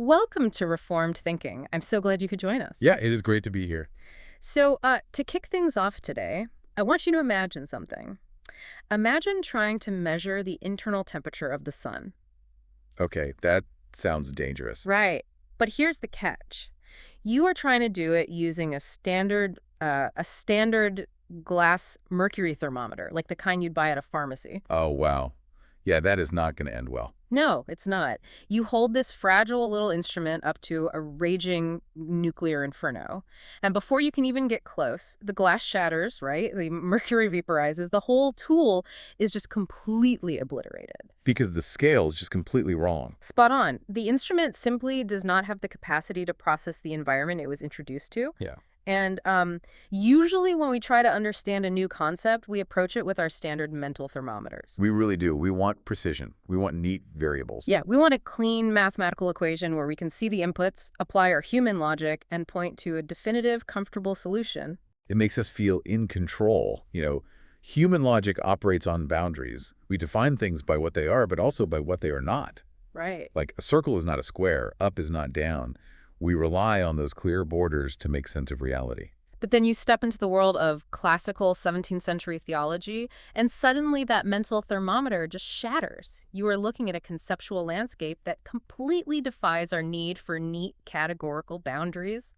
Welcome to Reformed Thinking. I'm so glad you could join us. Yeah, it is great to be here. So, to kick things off today, I want you to imagine something. Imagine trying to measure the internal temperature of the sun. Okay, that sounds dangerous. Right. But here's the catch. You are trying to do it using a standard glass mercury thermometer, like the kind you'd buy at a pharmacy. Oh, wow. Yeah, that is not going to end well. No, it's not. You hold this fragile little instrument up to a raging nuclear inferno. And before you can even get close, the glass shatters, right? The mercury vaporizes. The whole tool is just completely obliterated. Because the scale is just completely wrong. Spot on. The instrument simply does not have the capacity to process the environment it was introduced to. Yeah. And usually when we try to understand a new concept, we approach it with our standard mental thermometers. We really do. We want precision. We want neat variables. Yeah, we want a clean mathematical equation where we can see the inputs, apply our human logic, and point to a definitive, comfortable solution. It makes us feel in control. Human logic operates on boundaries. We define things by what they are, but also by what they are not. Right. Like a circle is not a square, up is not down. We rely on those clear borders to make sense of reality. But then you step into the world of classical 17th century theology, and suddenly that mental thermometer just shatters. You are looking at a conceptual landscape that completely defies our need for neat categorical boundaries.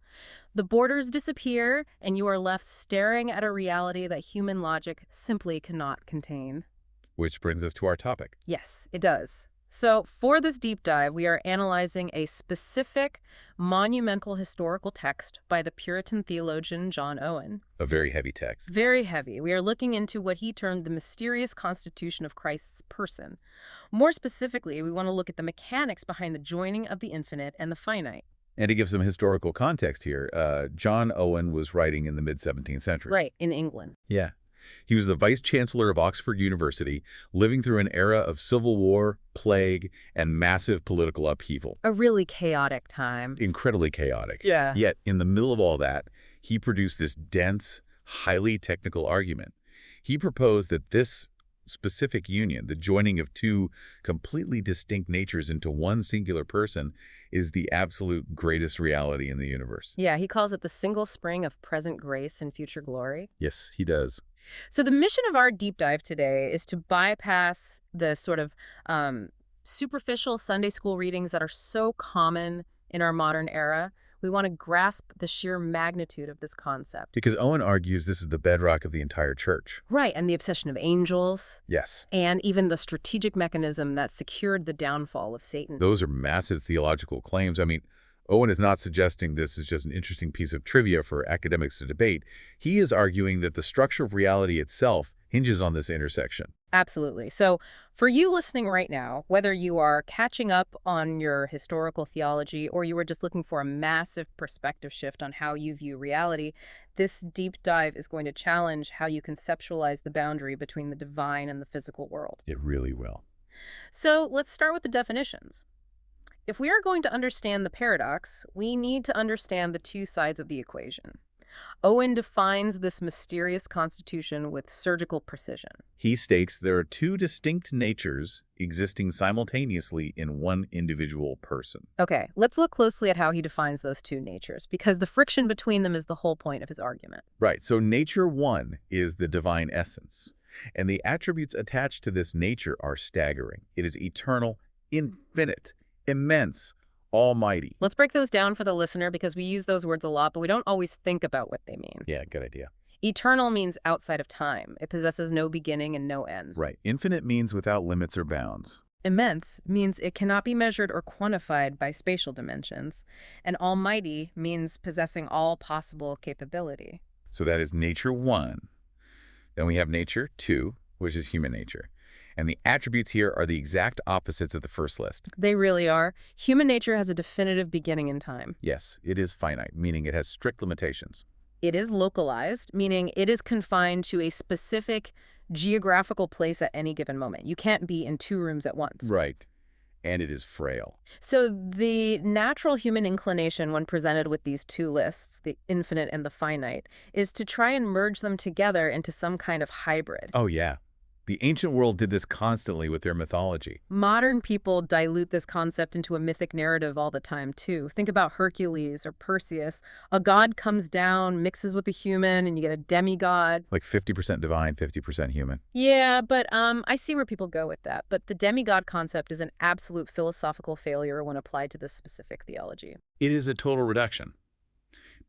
The borders disappear, and you are left staring at a reality that human logic simply cannot contain. Which brings us to our topic. Yes, it does. So for this deep dive, we are analyzing a specific, monumental historical text by the Puritan theologian John Owen. A very heavy text. Very heavy. We are looking into what he termed the mysterious constitution of Christ's person. More specifically, we want to look at the mechanics behind the joining of the infinite and the finite. And to give some historical context here, John Owen was writing in the mid-17th century. Right, in England. Yeah. He was the vice-chancellor of Oxford University, living through an era of civil war, plague, and massive political upheaval. A really chaotic time. Incredibly chaotic. Yeah. Yet, in the middle of all that, he produced this dense, highly technical argument. He proposed that this specific union, the joining of two completely distinct natures into one singular person, is the absolute greatest reality in the universe. Yeah, he calls it the single spring of present grace and future glory. Yes, he does. So the mission of our deep dive today is to bypass the sort of superficial Sunday school readings that are so common in our modern era. We want to grasp the sheer magnitude of this concept. Because Owen argues this is the bedrock of the entire church. Right, and the obsession of angels. Yes. And even the strategic mechanism that secured the downfall of Satan. Those are massive theological claims. I mean, Owen is not suggesting this is just an interesting piece of trivia for academics to debate. He is arguing that the structure of reality itself hinges on this intersection. Absolutely. So for you listening right now, whether you are catching up on your historical theology or you are just looking for a massive perspective shift on how you view reality, this deep dive is going to challenge how you conceptualize the boundary between the divine and the physical world. It really will. So let's start with the definitions. If we are going to understand the paradox, we need to understand the two sides of the equation. Owen defines this mysterious constitution with surgical precision. He states there are two distinct natures existing simultaneously in one individual person. Okay, let's look closely at how he defines those two natures, because the friction between them is the whole point of his argument. Right, so nature one is the divine essence, and the attributes attached to this nature are staggering. It is eternal, infinite, immense, almighty. Let's break those down for the listener because we use those words a lot, but we don't always think about what they mean. Yeah, good idea. Eternal means outside of time. It possesses no beginning and no end. Right. Infinite means without limits or bounds. Immense means it cannot be measured or quantified by spatial dimensions. And almighty means possessing all possible capability. So that is nature one. Then we have nature two, which is human nature. And the attributes here are the exact opposites of the first list. They really are. Human nature has a definitive beginning in time. Yes, it is finite, meaning it has strict limitations. It is localized, meaning it is confined to a specific geographical place at any given moment. You can't be in two rooms at once. Right. And it is frail. So the natural human inclination when presented with these two lists, the infinite and the finite, is to try and merge them together into some kind of hybrid. Oh, yeah. The ancient world did this constantly with their mythology. Modern people dilute this concept into a mythic narrative all the time, too. Think about Hercules or Perseus. A god comes down, mixes with a human, and you get a demigod. Like 50% divine, 50% human. Yeah, but I see where people go with that. But the demigod concept is an absolute philosophical failure when applied to this specific theology. It is a total reduction.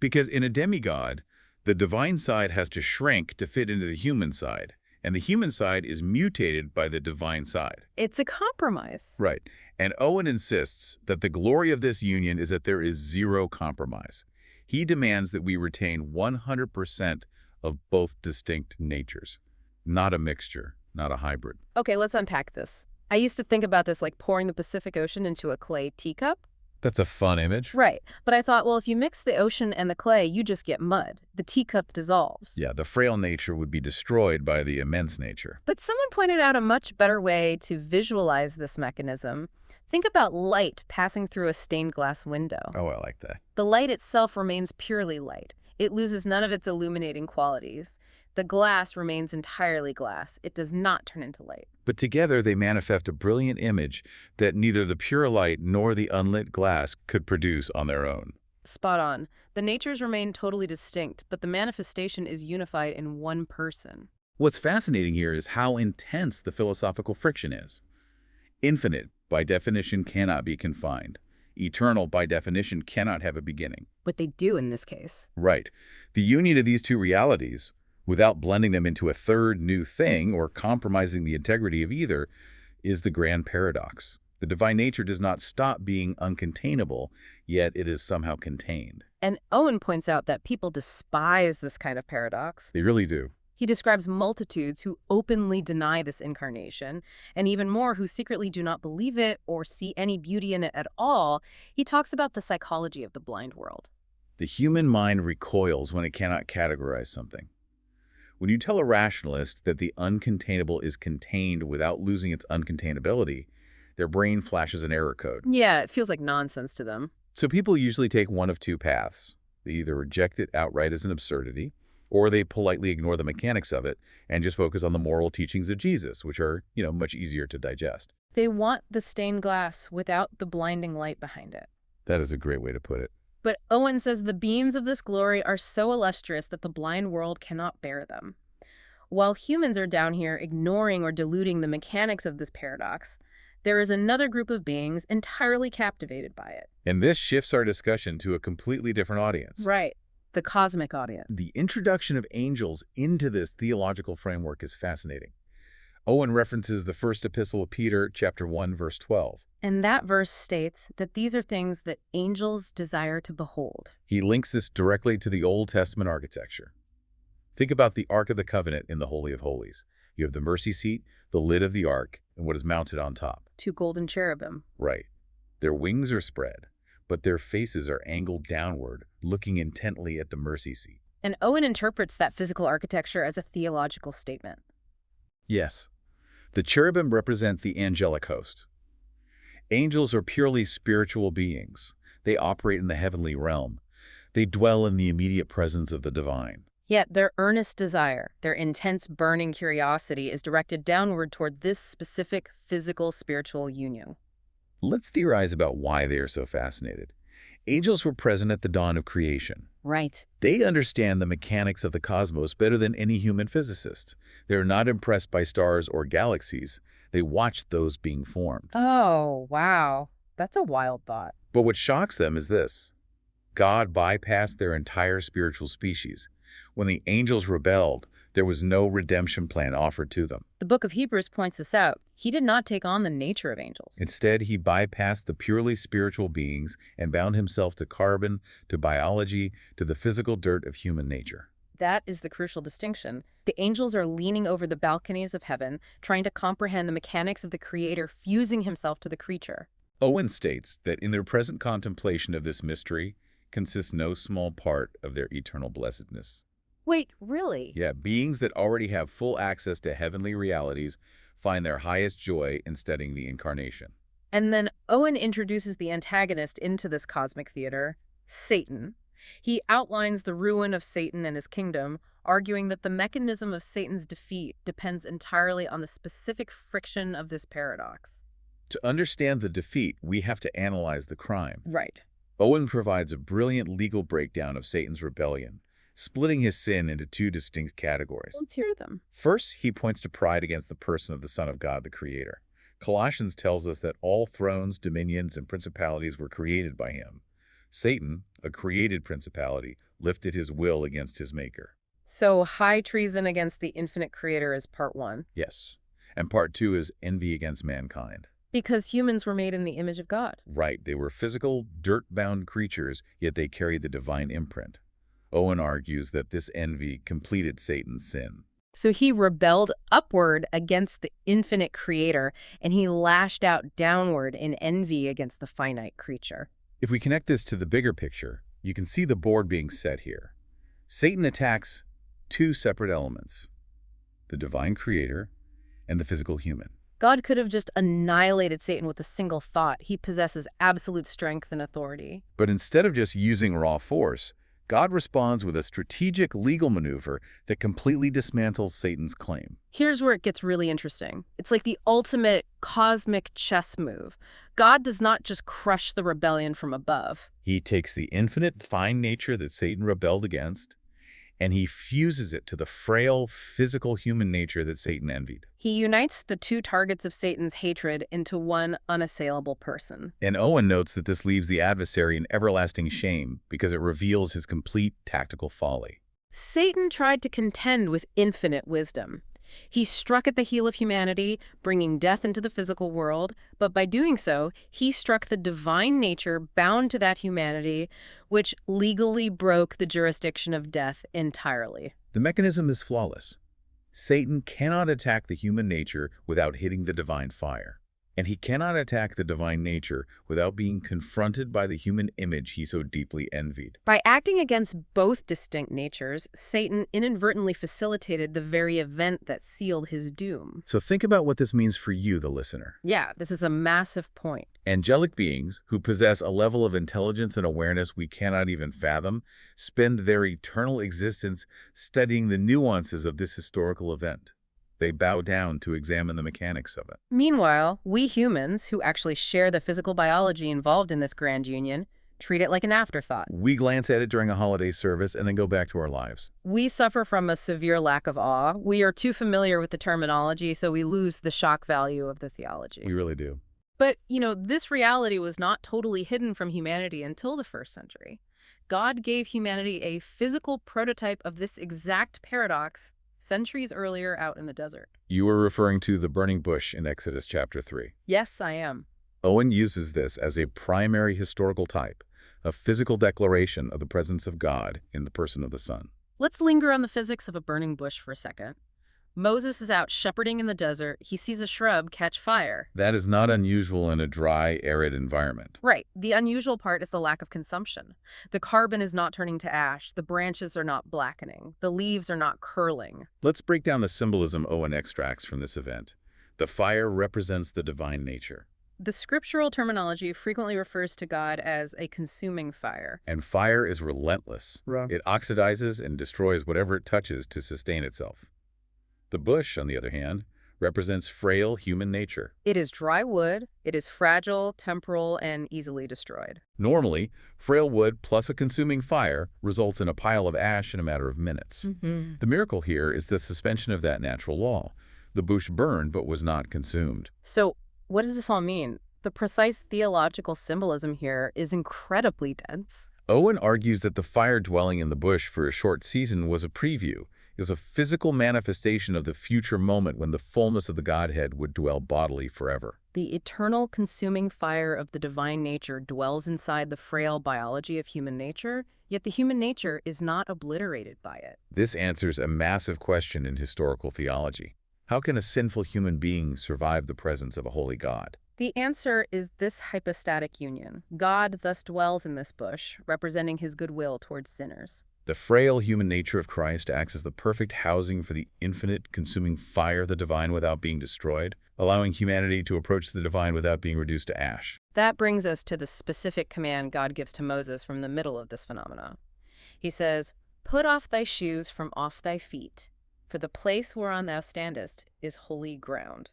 Because in a demigod, the divine side has to shrink to fit into the human side, and the human side is mutated by the divine side. It's a compromise. Right. And Owen insists that the glory of this union is that there is zero compromise. He demands that we retain 100% of both distinct natures, not a mixture, not a hybrid. Okay, let's unpack this. I used to think about this like pouring the Pacific Ocean into a clay teacup. That's a fun image. Right. But I thought, well, if you mix the ocean and the clay, you just get mud. The teacup dissolves. Yeah, the frail nature would be destroyed by the immense nature. But someone pointed out a much better way to visualize this mechanism. Think about light passing through a stained glass window. Oh, I like that. The light itself remains purely light. It loses none of its illuminating qualities. The glass remains entirely glass. It does not turn into light. But together they manifest a brilliant image that neither the pure light nor the unlit glass could produce on their own. Spot on. The natures remain totally distinct, but the manifestation is unified in one person. What's fascinating here is how intense the philosophical friction is. Infinite, by definition, cannot be confined. Eternal, by definition, cannot have a beginning. What they do in this case. Right. The union of these two realities, without blending them into a third new thing or compromising the integrity of either, is the grand paradox. The divine nature does not stop being uncontainable, yet it is somehow contained. And Owen points out that people despise this kind of paradox. They really do. He describes multitudes who openly deny this incarnation, and even more who secretly do not believe it or see any beauty in it at all. He talks about the psychology of the blind world. The human mind recoils when it cannot categorize something. When you tell a rationalist that the uncontainable is contained without losing its uncontainability, their brain flashes an error code. Yeah, it feels like nonsense to them. So people usually take one of two paths. They either reject it outright as an absurdity, or they politely ignore the mechanics of it and just focus on the moral teachings of Jesus, which are, much easier to digest. They want the stained glass without the blinding light behind it. That is a great way to put it. But Owen says the beams of this glory are so illustrious that the blind world cannot bear them. While humans are down here ignoring or diluting the mechanics of this paradox, there is another group of beings entirely captivated by it. And this shifts our discussion to a completely different audience. Right. The cosmic audience. The introduction of angels into this theological framework is fascinating. Owen references the first epistle of Peter, chapter 1, verse 12. And that verse states that these are things that angels desire to behold. He links this directly to the Old Testament architecture. Think about the Ark of the Covenant in the Holy of Holies. You have the mercy seat, the lid of the Ark, and what is mounted on top. 2 golden cherubim. Right. Their wings are spread, but their faces are angled downward, looking intently at the mercy seat. And Owen interprets that physical architecture as a theological statement. Yes. The cherubim represent the angelic host. Angels are purely spiritual beings. They operate in the heavenly realm. They dwell in the immediate presence of the divine. Yet their earnest desire, their intense burning curiosity is directed downward toward this specific physical spiritual union. Let's theorize about why they are so fascinated. Angels were present at the dawn of creation. Right. They understand the mechanics of the cosmos better than any human physicist. They're not impressed by stars or galaxies. They watch those being formed. Oh, wow. That's a wild thought. But what shocks them is this. God bypassed their entire spiritual species. When the angels rebelled, there was no redemption plan offered to them. The book of Hebrews points this out. He did not take on the nature of angels. Instead, he bypassed the purely spiritual beings and bound himself to carbon, to biology, to the physical dirt of human nature. That is the crucial distinction. The angels are leaning over the balconies of heaven, trying to comprehend the mechanics of the Creator fusing himself to the creature. Owen states that in their present contemplation of this mystery consists no small part of their eternal blessedness. Wait, really? Yeah, beings that already have full access to heavenly realities find their highest joy in studying the incarnation. And then Owen introduces the antagonist into this cosmic theater, Satan. He outlines the ruin of Satan and his kingdom, arguing that the mechanism of Satan's defeat depends entirely on the specific friction of this paradox. To understand the defeat, we have to analyze the crime. Right. Owen provides a brilliant legal breakdown of Satan's rebellion, splitting his sin into two distinct categories. Let's hear them. First, he points to pride against the person of the Son of God, the Creator. Colossians tells us that all thrones, dominions, and principalities were created by him. Satan, a created principality, lifted his will against his Maker. So high treason against the infinite creator is part one. Yes. And part two is envy against mankind. Because humans were made in the image of God. Right, they were physical, dirt-bound creatures, yet they carried the divine imprint. Owen argues that this envy completed Satan's sin. So he rebelled upward against the infinite creator, and he lashed out downward in envy against the finite creature. If we connect this to the bigger picture, you can see the board being set here. Satan attacks two separate elements, the divine creator and the physical human. God could have just annihilated Satan with a single thought. He possesses absolute strength and authority. But instead of just using raw force, God responds with a strategic legal maneuver that completely dismantles Satan's claim. Here's where it gets really interesting. It's like the ultimate cosmic chess move. God does not just crush the rebellion from above. He takes the infinite fine nature that Satan rebelled against, and he fuses it to the frail, physical human nature that Satan envied. He unites the two targets of Satan's hatred into one unassailable person. And Owen notes that this leaves the adversary in everlasting shame because it reveals his complete tactical folly. Satan tried to contend with infinite wisdom. He struck at the heel of humanity, bringing death into the physical world, but by doing so, he struck the divine nature bound to that humanity, which legally broke the jurisdiction of death entirely. The mechanism is flawless. Satan cannot attack the human nature without hitting the divine fire. And he cannot attack the divine nature without being confronted by the human image he so deeply envied. By acting against both distinct natures, Satan inadvertently facilitated the very event that sealed his doom. So think about what this means for you, the listener. Yeah, this is a massive point. Angelic beings who possess a level of intelligence and awareness we cannot even fathom spend their eternal existence studying the nuances of this historical event. They bow down to examine the mechanics of it. Meanwhile, we humans, who actually share the physical biology involved in this grand union, treat it like an afterthought. We glance at it during a holiday service and then go back to our lives. We suffer from a severe lack of awe. We are too familiar with the terminology, so we lose the shock value of the theology. We really do. But, this reality was not totally hidden from humanity until the 1st century. God gave humanity a physical prototype of this exact paradox centuries earlier out in the desert. You were referring to the burning bush in Exodus chapter 3. Yes, I am. Owen uses this as a primary historical type, a physical declaration of the presence of God in the person of the Son. Let's linger on the physics of a burning bush for a second. Moses is out shepherding in the desert. He sees a shrub catch fire. That is not unusual in a dry, arid environment. Right. The unusual part is the lack of consumption. The carbon is not turning to ash. The branches are not blackening. The leaves are not curling. Let's break down the symbolism Owen extracts from this event. The fire represents the divine nature. The scriptural terminology frequently refers to God as a consuming fire. And fire is relentless. It oxidizes and destroys whatever it touches to sustain itself. The bush, on the other hand, represents frail human nature. It is dry wood, it is fragile, temporal, and easily destroyed. Normally, frail wood plus a consuming fire results in a pile of ash in a matter of minutes. The miracle here is the suspension of that natural law. The bush burned but was not consumed. So, what does this all mean? The precise theological symbolism here is incredibly dense. Owen argues that the fire dwelling in the bush for a short season was a preview, is a physical manifestation of the future moment when the fullness of the Godhead would dwell bodily forever. The eternal consuming fire of the divine nature dwells inside the frail biology of human nature, yet the human nature is not obliterated by it. This answers a massive question in historical theology. How can a sinful human being survive the presence of a holy God? The answer is this hypostatic union. God thus dwells in this bush, representing his goodwill towards sinners. The frail human nature of Christ acts as the perfect housing for the infinite, consuming fire of the divine without being destroyed, allowing humanity to approach the divine without being reduced to ash. That brings us to the specific command God gives to Moses from the middle of this phenomena. He says, "Put off thy shoes from off thy feet, for the place whereon thou standest is holy ground."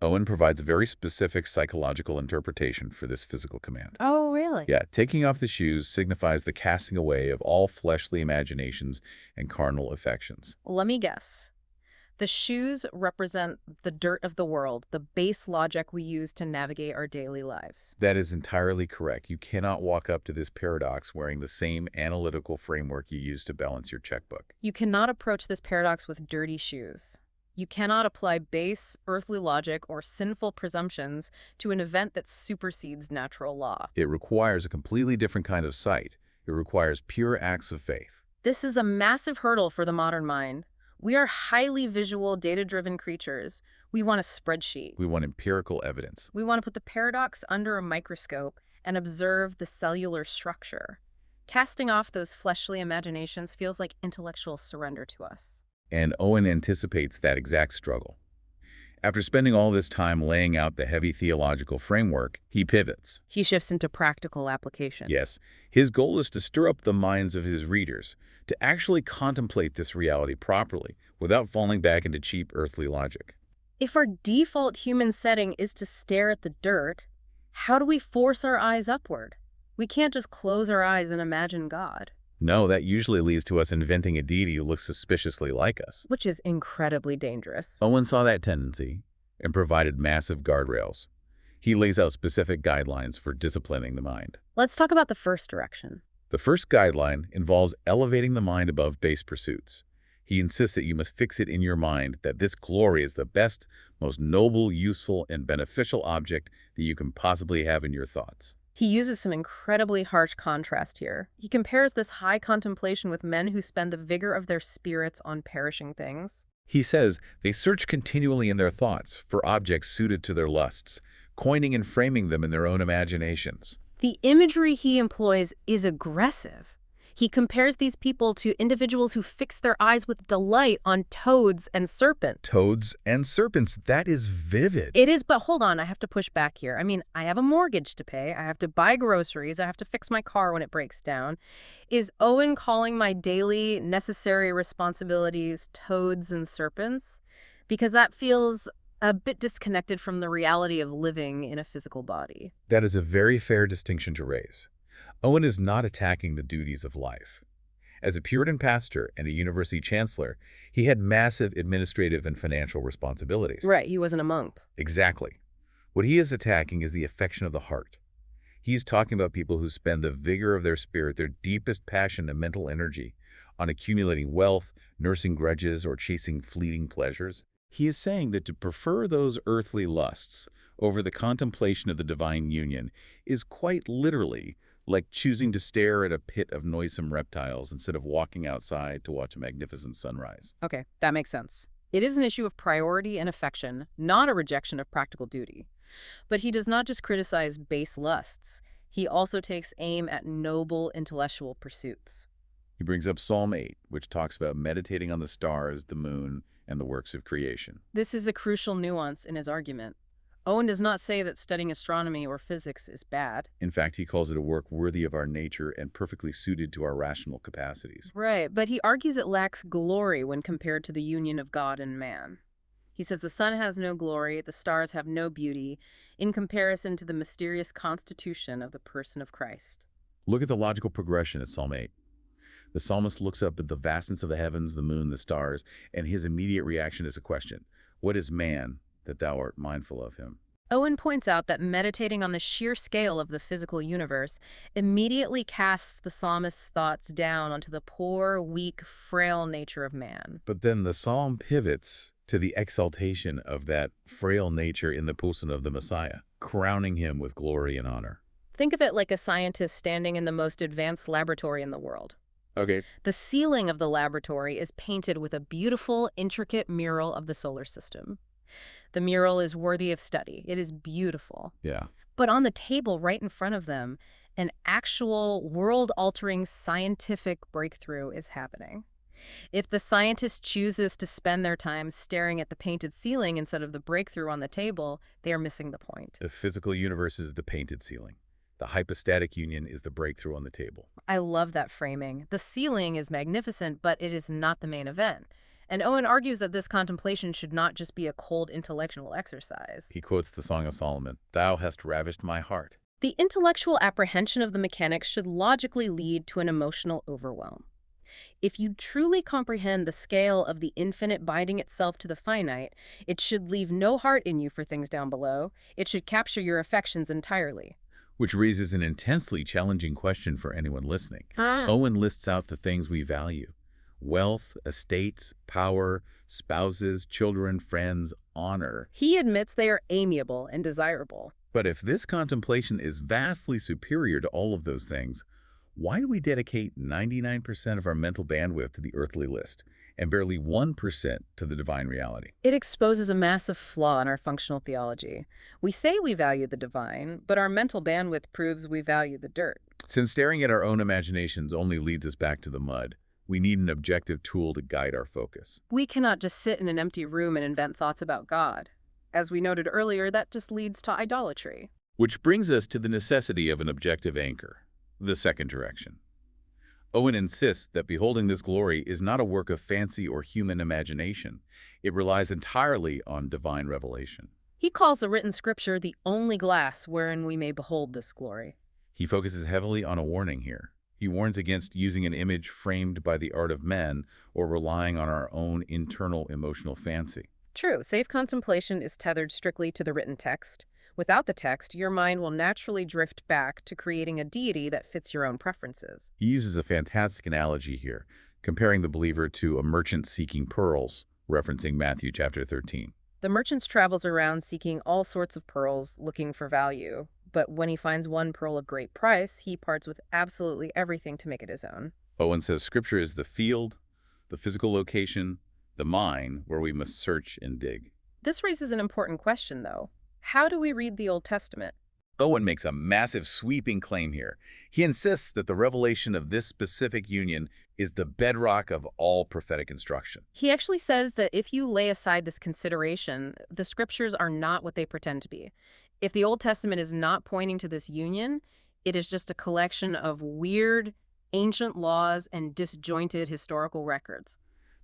Owen provides a very specific psychological interpretation for this physical command. Oh, really? Yeah, taking off the shoes signifies the casting away of all fleshly imaginations and carnal affections. Let me guess. The shoes represent the dirt of the world, the base logic we use to navigate our daily lives. That is entirely correct. You cannot walk up to this paradox wearing the same analytical framework you use to balance your checkbook. You cannot approach this paradox with dirty shoes. You cannot apply base, earthly logic or sinful presumptions to an event that supersedes natural law. It requires a completely different kind of sight. It requires pure acts of faith. This is a massive hurdle for the modern mind. We are highly visual, data-driven creatures. We want a spreadsheet. We want empirical evidence. We want to put the paradox under a microscope and observe the cellular structure. Casting off those fleshly imaginations feels like intellectual surrender to us. And Owen anticipates that exact struggle. After spending all this time laying out the heavy theological framework, he pivots. He shifts into practical application. Yes, his goal is to stir up the minds of his readers, to actually contemplate this reality properly, without falling back into cheap earthly logic. If our default human setting is to stare at the dirt, how do we force our eyes upward? We can't just close our eyes and imagine God. No, that usually leads to us inventing a deity who looks suspiciously like us. Which is incredibly dangerous. Owen saw that tendency and provided massive guardrails. He lays out specific guidelines for disciplining the mind. Let's talk about the first direction. The first guideline involves elevating the mind above base pursuits. He insists that you must fix it in your mind that this glory is the best, most noble, useful, and beneficial object that you can possibly have in your thoughts. He uses some incredibly harsh contrast here. He compares this high contemplation with men who spend the vigor of their spirits on perishing things. He says they search continually in their thoughts for objects suited to their lusts, coining and framing them in their own imaginations. The imagery he employs is aggressive. He compares these people to individuals who fix their eyes with delight on toads and serpents. Toads and serpents, that is vivid. It is, but hold on, I have to push back here. I mean, I have a mortgage to pay, I have to buy groceries, I have to fix my car when it breaks down. Is Owen calling my daily necessary responsibilities toads and serpents? Because that feels a bit disconnected from the reality of living in a physical body. That is a very fair distinction to raise. Owen is not attacking the duties of life. As a Puritan pastor and a university chancellor, he had massive administrative and financial responsibilities. Right, he wasn't a monk. Exactly. What he is attacking is the affection of the heart. He's talking about people who spend the vigor of their spirit, their deepest passion and mental energy, on accumulating wealth, nursing grudges, or chasing fleeting pleasures. He is saying that to prefer those earthly lusts over the contemplation of the divine union is quite literally like choosing to stare at a pit of noisome reptiles instead of walking outside to watch a magnificent sunrise. Okay, that makes sense. It is an issue of priority and affection, not a rejection of practical duty. But he does not just criticize base lusts. He also takes aim at noble intellectual pursuits. He brings up Psalm 8, which talks about meditating on the stars, the moon, and the works of creation. This is a crucial nuance in his argument. Owen does not say that studying astronomy or physics is bad. In fact, he calls it a work worthy of our nature and perfectly suited to our rational capacities. Right, but he argues it lacks glory when compared to the union of God and man. He says the sun has no glory, the stars have no beauty, in comparison to the mysterious constitution of the person of Christ. Look at the logical progression of Psalm 8. The psalmist looks up at the vastness of the heavens, the moon, the stars, and his immediate reaction is a question. What is man that thou art mindful of him? Owen points out that meditating on the sheer scale of the physical universe immediately casts the psalmist's thoughts down onto the poor, weak, frail nature of man. But then the psalm pivots to the exaltation of that frail nature in the person of the Messiah, crowning him with glory and honor. Think of it like a scientist standing in the most advanced laboratory in the world. Okay. The ceiling of the laboratory is painted with a beautiful, intricate mural of the solar system. The mural is worthy of study. It is beautiful. Yeah. But on the table right in front of them, an actual world-altering scientific breakthrough is happening. If the scientist chooses to spend their time staring at the painted ceiling instead of the breakthrough on the table, they are missing the point. The physical universe is the painted ceiling. The hypostatic union is the breakthrough on the table. I love that framing. The ceiling is magnificent, but it is not the main event. And Owen argues that this contemplation should not just be a cold intellectual exercise. He quotes the Song of Solomon, "Thou hast ravished my heart." The intellectual apprehension of the mechanics should logically lead to an emotional overwhelm. If you truly comprehend the scale of the infinite binding itself to the finite, it should leave no heart in you for things down below. It should capture your affections entirely. Which raises an intensely challenging question for anyone listening. Owen lists out the things we value: wealth, estates, power, spouses, children, friends, honor. He admits they are amiable and desirable. But if this contemplation is vastly superior to all of those things, why do we dedicate 99% of our mental bandwidth to the earthly list and barely 1% to the divine reality? It exposes a massive flaw in our functional theology. We say we value the divine, but our mental bandwidth proves we value the dirt. Since staring at our own imaginations only leads us back to the mud, we need an objective tool to guide our focus. We cannot just sit in an empty room and invent thoughts about God. As we noted earlier, that just leads to idolatry. Which brings us to the necessity of an objective anchor, the second direction. Owen insists that beholding this glory is not a work of fancy or human imagination. It relies entirely on divine revelation. He calls the written scripture the only glass wherein we may behold this glory. He focuses heavily on a warning here. He warns against using an image framed by the art of men or relying on our own internal emotional fancy. True, safe contemplation is tethered strictly to the written text. Without the text, your mind will naturally drift back to creating a deity that fits your own preferences. He uses a fantastic analogy here, comparing the believer to a merchant seeking pearls, referencing Matthew chapter 13. The merchant travels around seeking all sorts of pearls, looking for value. But when he finds one pearl of great price, he parts with absolutely everything to make it his own. Owen says Scripture is the field, the physical location, the mine where we must search and dig. This raises an important question, though. How do we read the Old Testament? Owen makes a massive sweeping claim here. He insists that the revelation of this specific union is the bedrock of all prophetic instruction. He actually says that if you lay aside this consideration, the scriptures are not what they pretend to be. If the Old Testament is not pointing to this union, it is just a collection of weird, ancient laws and disjointed historical records.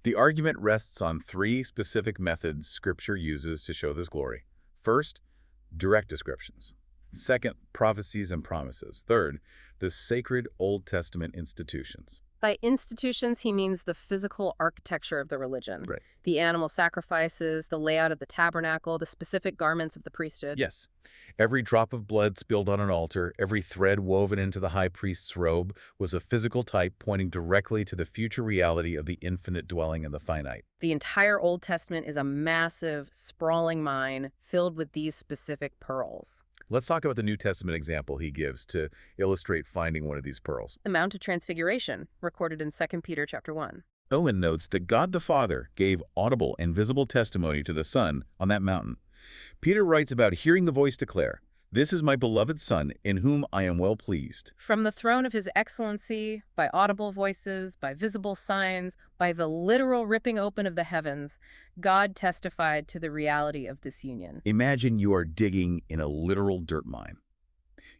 The argument rests on three specific methods Scripture uses to show this glory. First, direct descriptions. Second, prophecies and promises. Third, the sacred Old Testament institutions. By institutions, he means the physical architecture of the religion. Right. The animal sacrifices, the layout of the tabernacle, the specific garments of the priesthood. Yes. Every drop of blood spilled on an altar, every thread woven into the high priest's robe was a physical type pointing directly to the future reality of the infinite dwelling in the finite. The entire Old Testament is a massive, sprawling mine filled with these specific pearls. Let's talk about the New Testament example he gives to illustrate finding one of these pearls. The Mount of Transfiguration, recorded in 2 Peter chapter 1. Owen notes that God the Father gave audible and visible testimony to the Son on that mountain. Peter writes about hearing the voice declare, "This is my beloved Son, in whom I am well pleased." From the throne of his excellency, by audible voices, by visible signs, by the literal ripping open of the heavens, God testified to the reality of this union. Imagine you are digging in a literal dirt mine.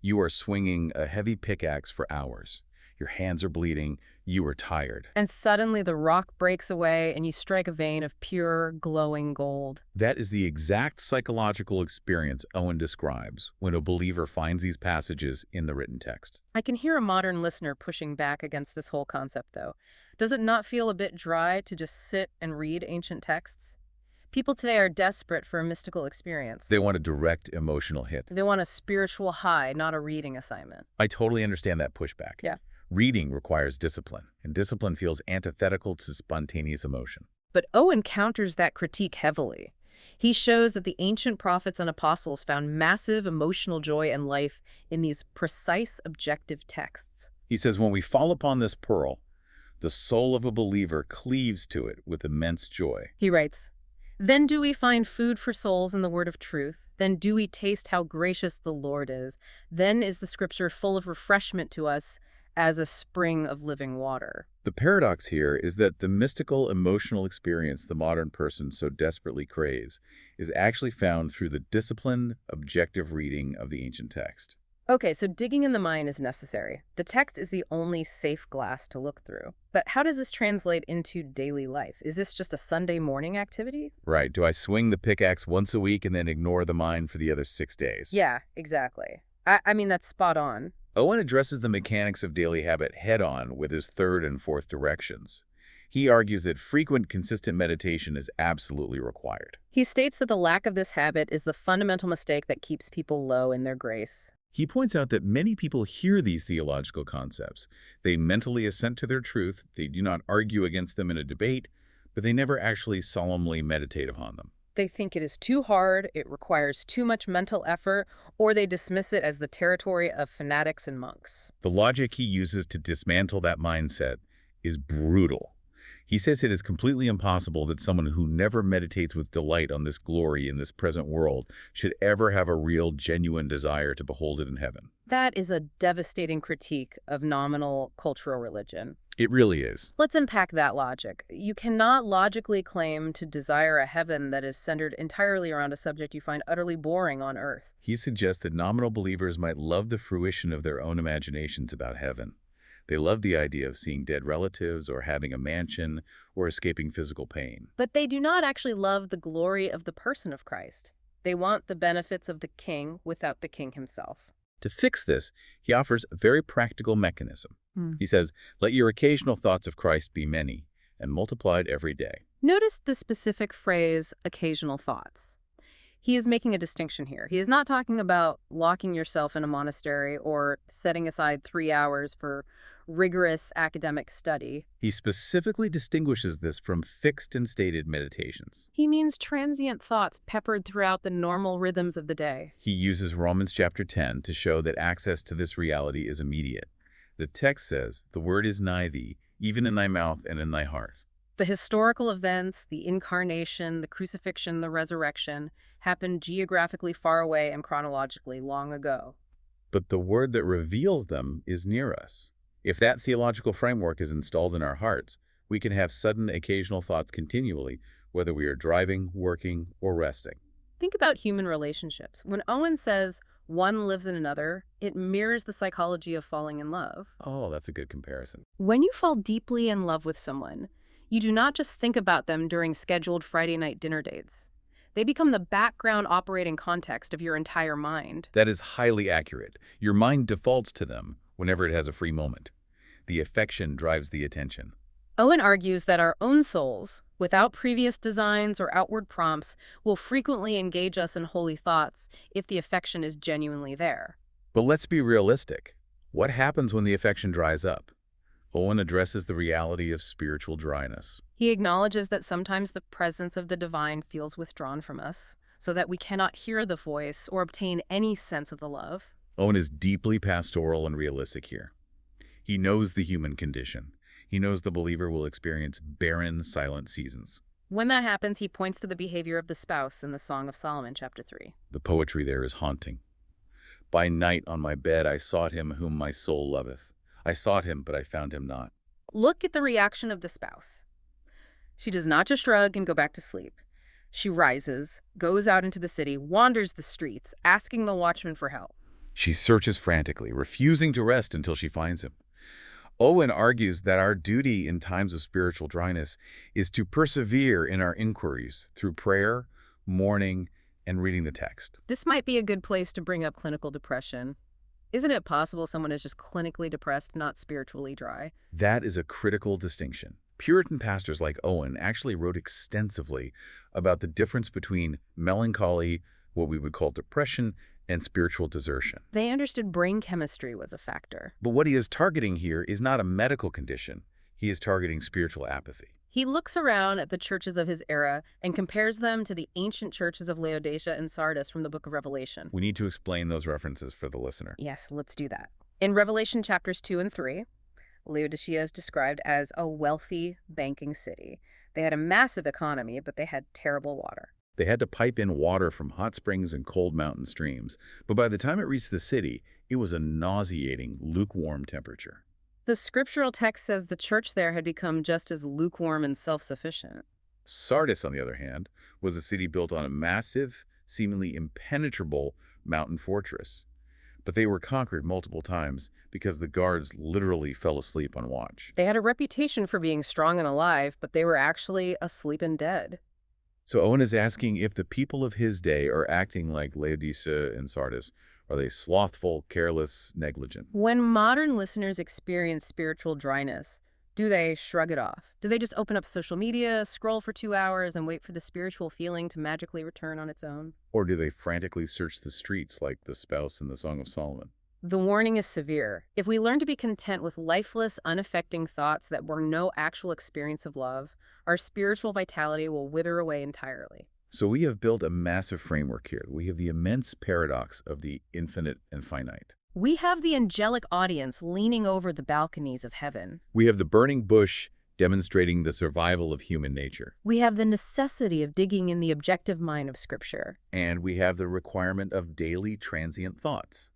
You are swinging a heavy pickaxe for hours. Your hands are bleeding. You are tired. And suddenly the rock breaks away and you strike a vein of pure, glowing gold. That is the exact psychological experience Owen describes when a believer finds these passages in the written text. I can hear a modern listener pushing back against this whole concept, though. Does it not feel a bit dry to just sit and read ancient texts? People today are desperate for a mystical experience. They want a direct emotional hit. They want a spiritual high, not a reading assignment. I totally understand that pushback. Yeah. Reading requires discipline, and discipline feels antithetical to spontaneous emotion. But Owen counters that critique heavily. He shows that the ancient prophets and apostles found massive emotional joy and life in these precise, objective texts. He says, when we fall upon this pearl, the soul of a believer cleaves to it with immense joy. He writes, "Then do we find food for souls in the word of truth. Then do we taste how gracious the Lord is. Then is the scripture full of refreshment to us as a spring of living water." The paradox here is that the mystical emotional experience the modern person so desperately craves is actually found through the disciplined, objective reading of the ancient text. Okay, so digging in the mind is necessary. The text is the only safe glass to look through. But how does this translate into daily life? Is this just a Sunday morning activity? Right. Do I swing the pickaxe once a week and then ignore the mind for the other 6 days? Yeah, exactly. I mean, that's spot on. Owen addresses the mechanics of daily habit head-on with his third and fourth directions. He argues that frequent, consistent meditation is absolutely required. He states that the lack of this habit is the fundamental mistake that keeps people low in their grace. He points out that many people hear these theological concepts. They mentally assent to their truth, they do not argue against them in a debate, but they never actually solemnly meditate upon them. They think it is too hard, it requires too much mental effort, or they dismiss it as the territory of fanatics and monks. The logic he uses to dismantle that mindset is brutal. He says it is completely impossible that someone who never meditates with delight on this glory in this present world should ever have a real, genuine desire to behold it in heaven. That is a devastating critique of nominal cultural religion. It really is. Let's unpack that logic. You cannot logically claim to desire a heaven that is centered entirely around a subject you find utterly boring on earth. He suggests that nominal believers might love the fruition of their own imaginations about heaven. They love the idea of seeing dead relatives or having a mansion or escaping physical pain. But they do not actually love the glory of the person of Christ. They want the benefits of the king without the king himself. To fix this, he offers a very practical mechanism. He says, let your occasional thoughts of Christ be many and multiplied every day. Notice the specific phrase, occasional thoughts. He is making a distinction here. He is not talking about locking yourself in a monastery or setting aside 3 hours for rigorous academic study. He specifically distinguishes this from fixed and stated meditations. He means transient thoughts peppered throughout the normal rhythms of the day. He uses Romans chapter 10 to show that access to this reality is immediate. The text says, the word is nigh thee, even in thy mouth and in thy heart. The historical events, the incarnation, the crucifixion, the resurrection, happened geographically far away and chronologically long ago. But the word that reveals them is near us. If that theological framework is installed in our hearts, we can have sudden, occasional thoughts continually, whether we are driving, working, or resting. Think about human relationships. When Owen says one lives in another, it mirrors the psychology of falling in love. Oh, that's a good comparison. When you fall deeply in love with someone, you do not just think about them during scheduled Friday night dinner dates. They become the background operating context of your entire mind. That is highly accurate. Your mind defaults to them whenever it has a free moment. The affection drives the attention. Owen argues that our own souls, without previous designs or outward prompts, will frequently engage us in holy thoughts if the affection is genuinely there. But let's be realistic. What happens when the affection dries up? Owen addresses the reality of spiritual dryness. He acknowledges that sometimes the presence of the divine feels withdrawn from us, so that we cannot hear the voice or obtain any sense of the love. Owen is deeply pastoral and realistic here. He knows the human condition. He knows the believer will experience barren, silent seasons. When that happens, he points to the behavior of the spouse in the Song of Solomon, chapter 3. The poetry there is haunting. By night on my bed I sought him whom my soul loveth. I sought him, but I found him not. Look at the reaction of the spouse. She does not just shrug and go back to sleep. She rises, goes out into the city, wanders the streets, asking the watchman for help. She searches frantically, refusing to rest until she finds him. Owen argues that our duty in times of spiritual dryness is to persevere in our inquiries through prayer, mourning, and reading the text. This might be a good place to bring up clinical depression. Isn't it possible someone is just clinically depressed, not spiritually dry? That is a critical distinction. Puritan pastors like Owen actually wrote extensively about the difference between melancholy, what we would call depression, and spiritual desertion. They understood brain chemistry was a factor. But what he is targeting here is not a medical condition. He is targeting spiritual apathy. He looks around at the churches of his era and compares them to the ancient churches of Laodicea and Sardis from the book of Revelation. We need to explain those references for the listener. Yes, let's do that. In Revelation chapters 2 and 3, Laodicea is described as a wealthy banking city. They had a massive economy, but they had terrible water. They had to pipe in water from hot springs and cold mountain streams, but by the time it reached the city, it was a nauseating, lukewarm temperature. The scriptural text says the church there had become just as lukewarm and self-sufficient. Sardis, on the other hand, was a city built on a massive, seemingly impenetrable mountain fortress. but they were conquered multiple times because the guards literally fell asleep on watch. They had a reputation for being strong and alive, but they were actually asleep and dead. So Owen is asking if the people of his day are acting like Laodicea and Sardis. Are they slothful, careless, negligent? When modern listeners experience spiritual dryness, do they shrug it off? Do they just open up social media, scroll for 2 hours, and wait for the spiritual feeling to magically return on its own? Or do they frantically search the streets like the spouse in the Song of Solomon? The warning is severe. If we learn to be content with lifeless, unaffecting thoughts that bring no actual experience of love, our spiritual vitality will wither away entirely. So we have built a massive framework here. We have the immense paradox of the infinite and finite. We have the angelic audience leaning over the balconies of heaven. We have the burning bush demonstrating the survival of human nature. We have the necessity of digging in the objective mind of Scripture. And we have the requirement of daily transient thoughts.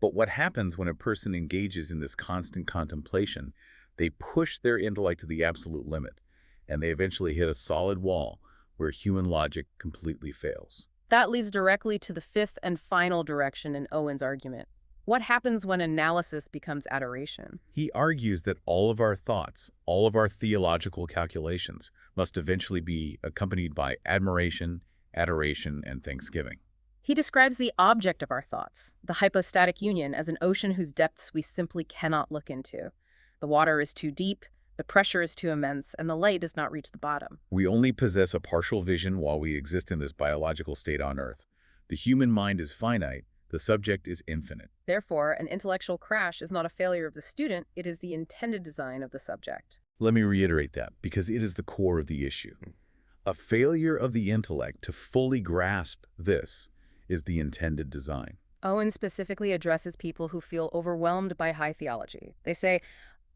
But what happens when a person engages in this constant contemplation? They push their intellect to the absolute limit, and they eventually hit a solid wall where human logic completely fails. That leads directly to the fifth and final direction in Owen's argument. What happens when analysis becomes adoration? He argues that all of our thoughts, all of our theological calculations, must eventually be accompanied by admiration, adoration, and thanksgiving. He describes the object of our thoughts, the hypostatic union, as an ocean whose depths we simply cannot look into. The water is too deep, the pressure is too immense, and the light does not reach the bottom. We only possess a partial vision while we exist in this biological state on Earth. The human mind is finite, the subject is infinite. Therefore, an intellectual crash is not a failure of the student, it is the intended design of the subject. Let me reiterate that, because it is the core of the issue. A failure of the intellect to fully grasp this is the intended design. Owen specifically addresses people who feel overwhelmed by high theology. They say,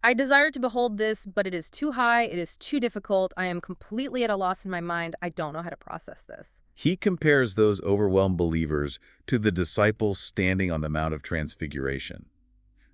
I desire to behold this, but it is too high, it is too difficult, I am completely at a loss in my mind, I don't know how to process this. He compares those overwhelmed believers to the disciples standing on the Mount of Transfiguration.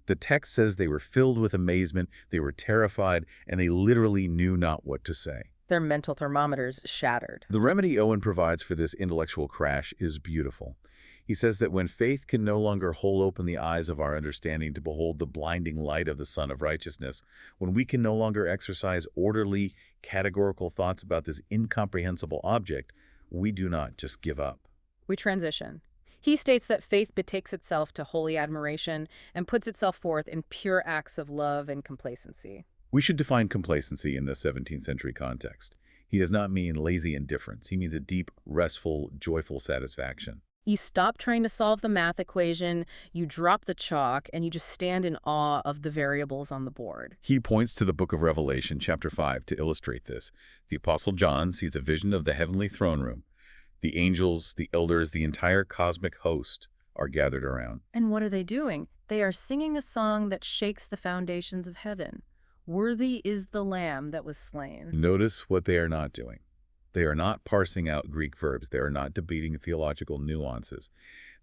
The text says they were filled with amazement, they were terrified, and they literally knew not what to say. Their mental thermometers shattered. The remedy Owen provides for this intellectual crash is beautiful. He says that when faith can no longer hold open the eyes of our understanding to behold the blinding light of the Sun of Righteousness, when we can no longer exercise orderly, categorical thoughts about this incomprehensible object, we do not just give up. We transition. He states that faith betakes itself to holy admiration and puts itself forth in pure acts of love and complacency. We should define complacency in the 17th century context. He does not mean lazy indifference. He means a deep, restful, joyful satisfaction. You stop trying to solve the math equation, you drop the chalk, and you just stand in awe of the variables on the board. He points to the book of Revelation, chapter 5, to illustrate this. The Apostle John sees a vision of the heavenly throne room. The angels, the elders, the entire cosmic host are gathered around. And what are they doing? They are singing a song that shakes the foundations of heaven. Worthy is the Lamb that was slain. Notice what they are not doing. They are not parsing out Greek verbs. They are not debating theological nuances.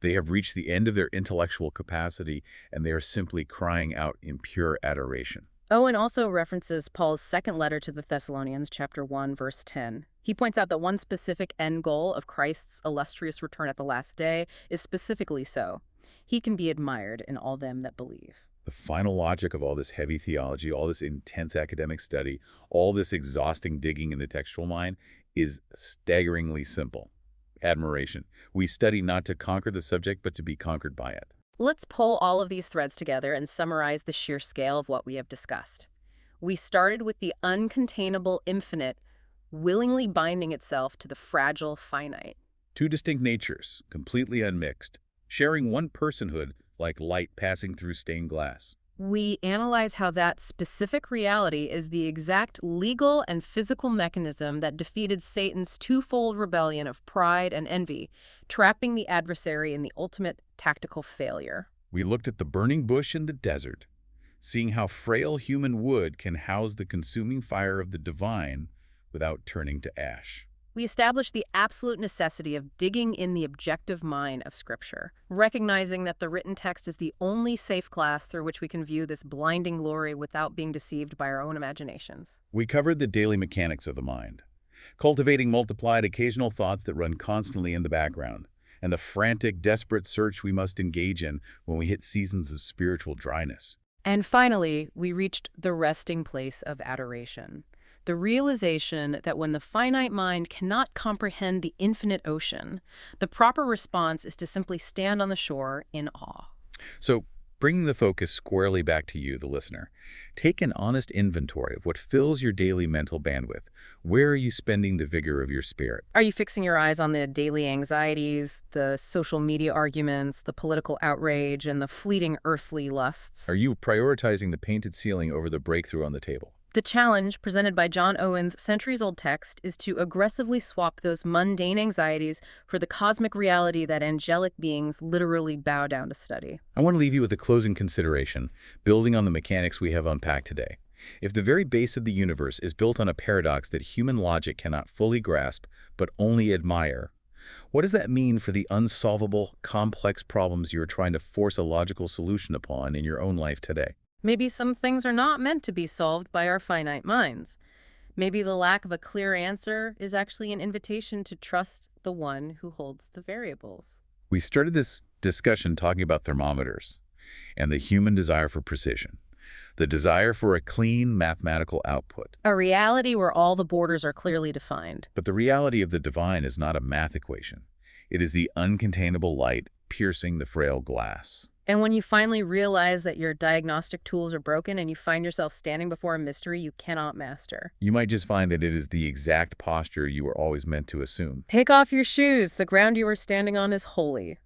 They have reached the end of their intellectual capacity, and they are simply crying out in pure adoration. Owen also references Paul's second letter to the Thessalonians, chapter 1, verse 10. He points out that one specific end goal of Christ's illustrious return at the last day is specifically so. He can be admired in all them that believe. The final logic of all this heavy theology, all this intense academic study, all this exhausting digging in the textual mind is staggeringly simple. Admiration. We study not to conquer the subject, but to be conquered by it. Let's pull all of these threads together and summarize the sheer scale of what we have discussed. We started with the uncontainable infinite, willingly binding itself to the fragile finite. Two distinct natures, completely unmixed, sharing one personhood like light passing through stained glass. We analyze how that specific reality is the exact legal and physical mechanism that defeated Satan's twofold rebellion of pride and envy, trapping the adversary in the ultimate tactical failure. We looked at the burning bush in the desert, seeing how frail human wood can house the consuming fire of the divine without turning to ash. We establish the absolute necessity of digging in the objective mind of Scripture, recognizing that the written text is the only safe glass through which we can view this blinding glory without being deceived by our own imaginations. We covered the daily mechanics of the mind, cultivating multiplied occasional thoughts that run constantly in the background, and the frantic, desperate search we must engage in when we hit seasons of spiritual dryness. And finally, we reached the resting place of adoration. The realization that when the finite mind cannot comprehend the infinite ocean, the proper response is to simply stand on the shore in awe. So, bringing the focus squarely back to you, the listener, take an honest inventory of what fills your daily mental bandwidth. Where are you spending the vigor of your spirit? Are you fixing your eyes on the daily anxieties, the social media arguments, the political outrage, and the fleeting earthly lusts? Are you prioritizing the painted ceiling over the breakthrough on the table? The challenge presented by John Owen's centuries-old text is to aggressively swap those mundane anxieties for the cosmic reality that angelic beings literally bow down to study. I want to leave you with a closing consideration, building on the mechanics we have unpacked today. If the very base of the universe is built on a paradox that human logic cannot fully grasp, but only admire, what does that mean for the unsolvable, complex problems you are trying to force a logical solution upon in your own life today? Maybe some things are not meant to be solved by our finite minds. Maybe the lack of a clear answer is actually an invitation to trust the one who holds the variables. We started this discussion talking about thermometers and the human desire for precision, the desire for a clean mathematical output. A reality where all the borders are clearly defined. But the reality of the divine is not a math equation. It is the uncontainable light piercing the frail glass. And when you finally realize that your diagnostic tools are broken and you find yourself standing before a mystery you cannot master, You might just find that it is the exact posture you were always meant to assume. take off your shoes. The ground you are standing on is holy.